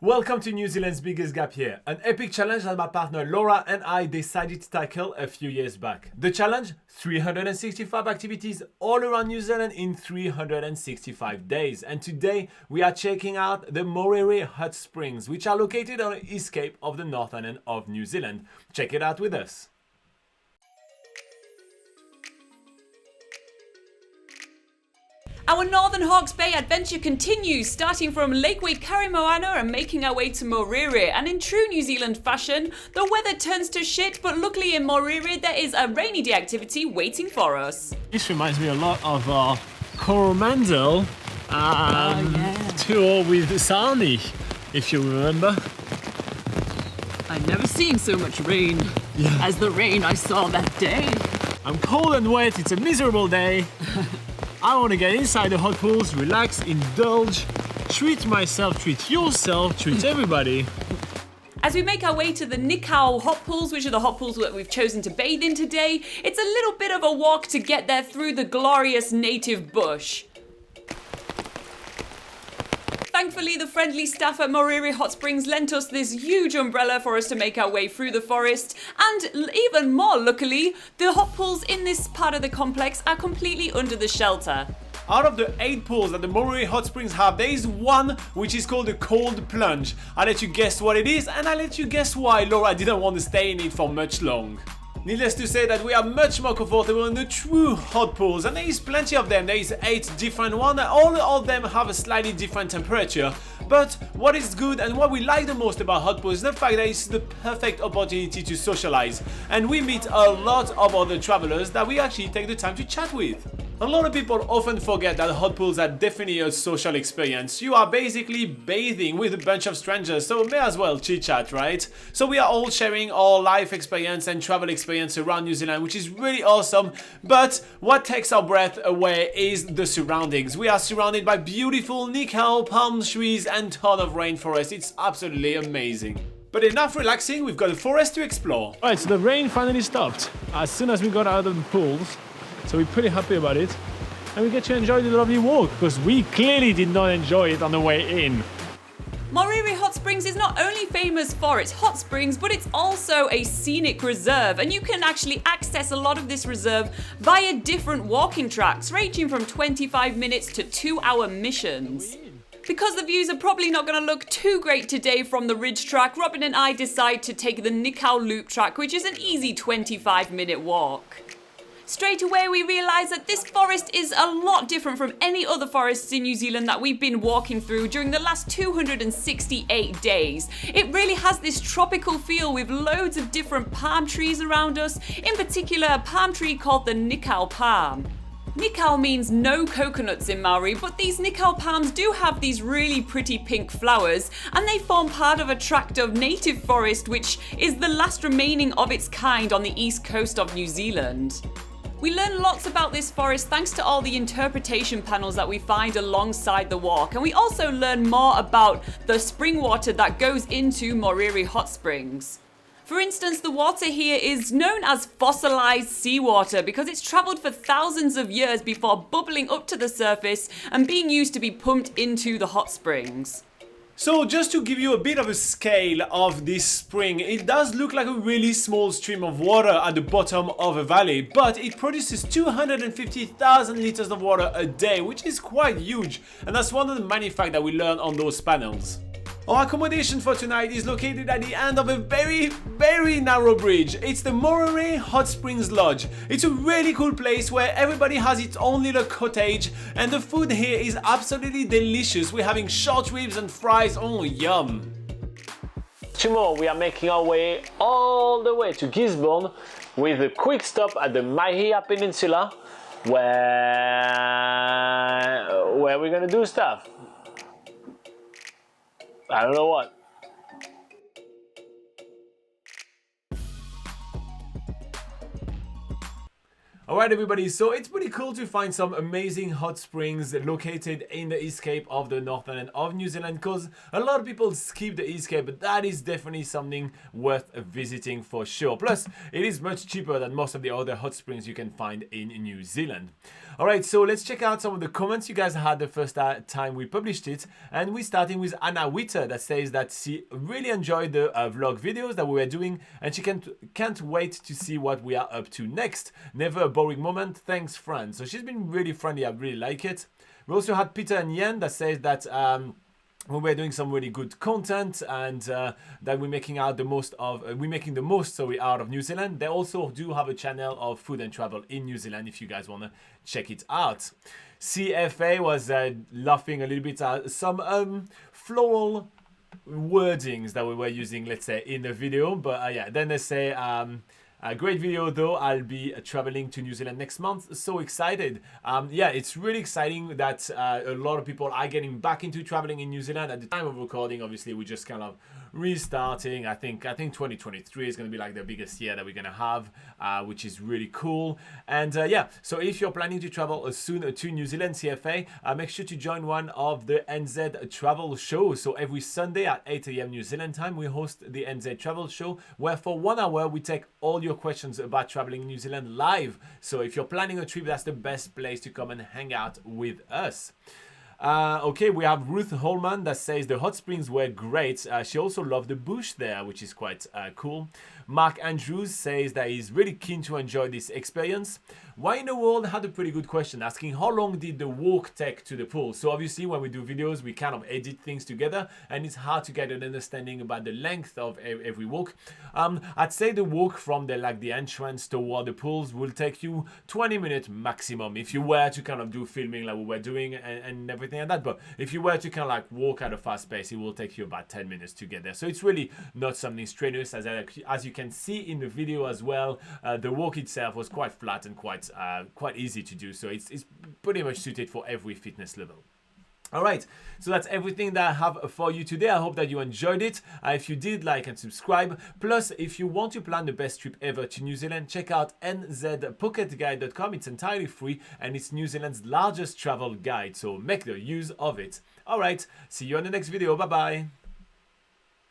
Welcome to New Zealand's biggest gap year, an epic challenge that my partner Laura and I decided to tackle a few years back. The challenge? 365 activities all around New Zealand in 365 days. And today we are checking out the Morere Hot Springs, which are located on the east cape of the northern end of New Zealand. Check it out with us. Our Northern Hawke's Bay adventure continues, starting from Lake Waikaremoana and making our way to Morere. And in true New Zealand fashion, the weather turns to shit, but luckily in Morere there is a rainy day activity waiting for us. This reminds me a lot of our Coromandel tour with Sani, if you remember. I've never seen so much rain as the rain I saw that day. I'm cold and wet, it's a miserable day. I want to get inside the hot pools, relax, indulge, treat myself, treat yourself, treat everybody. As we make our way to the Nikau hot pools, which are the hot pools that we've chosen to bathe in today, it's a little bit of a walk to get there through the glorious native bush. Thankfully, the friendly staff at Morere Hot Springs lent us this huge umbrella for us to make our way through the forest. And even more luckily, the hot pools in this part of the complex are completely under the shelter. Out of the 8 pools that the Morere Hot Springs have, there is one which is called the Cold Plunge. I'll let you guess what it is, and I'll let you guess why Laura didn't want to stay in it for much long. Needless to say that we are much more comfortable in the true hot pools, and there is plenty of them. There is 8 different ones, all of them have a slightly different temperature. But what is good and what we like the most about hot pools is the fact that it's the perfect opportunity to socialize, and we meet a lot of other travelers that we actually take the time to chat with. A lot of people often forget that hot pools are definitely a social experience. You are basically bathing with a bunch of strangers, so may as well chit chat, right? So we are all sharing our life experience and travel experience around New Zealand, which is really awesome. But what takes our breath away is the surroundings. We are surrounded by beautiful Nikau palm trees and ton of rainforest. It's absolutely amazing. But enough relaxing, we've got a forest to explore. Alright, so the rain finally stopped as soon as we got out of the pools. So we're pretty happy about it, and we get to enjoy the lovely walk because we clearly did not enjoy it on the way in. Morere Hot Springs is not only famous for its hot springs, but it's also a scenic reserve, and you can actually access a lot of this reserve via different walking tracks ranging from 25 minutes to 2-hour missions. Because the views are probably not going to look too great today from the ridge track, Robin and I decide to take the Nikau loop track, which is an easy 25-minute walk. Straight away we realise that this forest is a lot different from any other forests in New Zealand that we've been walking through during the last 268 days. It really has this tropical feel with loads of different palm trees around us, in particular a palm tree called the Nikau palm. Nikau means no coconuts in Maori, but these Nikau palms do have these really pretty pink flowers, and they form part of a tract of native forest which is the last remaining of its kind on the east coast of New Zealand. We learn lots about this forest thanks to all the interpretation panels that we find alongside the walk, and we also learn more about the spring water that goes into Morere Hot Springs. For instance, the water here is known as fossilized seawater because it's traveled for thousands of years before bubbling up to the surface and being used to be pumped into the hot springs. So just to give you a bit of a scale of this spring, it does look like a really small stream of water at the bottom of a valley, but it produces 250,000 liters of water a day, which is quite huge, and that's one of the many facts that we learn on those panels. Our accommodation for tonight is located at the end of a very narrow bridge. It's the Morere Hot Springs Lodge. It's a really cool place where everybody has its own little cottage, and the food here is absolutely delicious. We're having short ribs and fries, oh yum. Tomorrow we are making our way all the way to Gisborne with a quick stop at the Maihia Peninsula where we're gonna do stuff. I don't know what. Alright everybody, so it's pretty cool to find some amazing hot springs located in the East Cape of the Northern end of New Zealand, because a lot of people skip the East Cape, but that is definitely something worth visiting for sure. Plus, it is much cheaper than most of the other hot springs you can find in New Zealand. Alright, so let's check out some of the comments you guys had the first time we published it, and we're starting with Anna Witter that says that she really enjoyed the vlog videos that we were doing, and she can't wait to see what we are up to next. Never a boring moment, thanks friend. So she's been really friendly, I really like it. We also had Peter and Yen that says that we're doing some really good content, and that we're making the most out of New Zealand. They also do have a channel of food and travel in New Zealand if you guys want to check it out. CFA was laughing a little bit at some floral wordings that we were using, let's say, in the video, but yeah, then they say a great video though, I'll be traveling to New Zealand next month, so excited. Yeah, it's really exciting that a lot of people are getting back into traveling in New Zealand. At the time of recording, obviously we're just kind of restarting. I think 2023 is going to be like the biggest year that we're going to have, which is really cool. And yeah, so if you're planning to travel soon to New Zealand, CFA, make sure to join one of the NZ Travel shows. So every Sunday at 8 AM New Zealand time, we host the NZ Travel show, where for 1 hour we take all your questions about traveling in New Zealand live. So if you're planning a trip, that's the best place to come and hang out with us. Okay, we have Ruth Holman that says the hot springs were great. She also loved the bush there, which is quite cool. Mark Andrews says that he's really keen to enjoy this experience. Why in the World had a pretty good question, asking how long did the walk take to the pool? So obviously when we do videos, we kind of edit things together, and it's hard to get an understanding about the length of every walk. I'd say the walk from the entrance toward the pools will take you 20 minutes maximum if you were to kind of do filming like we were doing and everything like that. But if you were to kind of like walk at a fast pace, it will take you about 10 minutes to get there. So it's really not something strenuous. As you can see in the video as well, the walk itself was quite flat and quite easy to do. So it's pretty much suited for every fitness level. Alright, so that's everything that I have for you today. I hope that you enjoyed it. If you did, like and subscribe. Plus, if you want to plan the best trip ever to New Zealand, check out nzpocketguide.com. It's entirely free, and it's New Zealand's largest travel guide, so make the use of it. Alright, see you on the next video. Bye bye.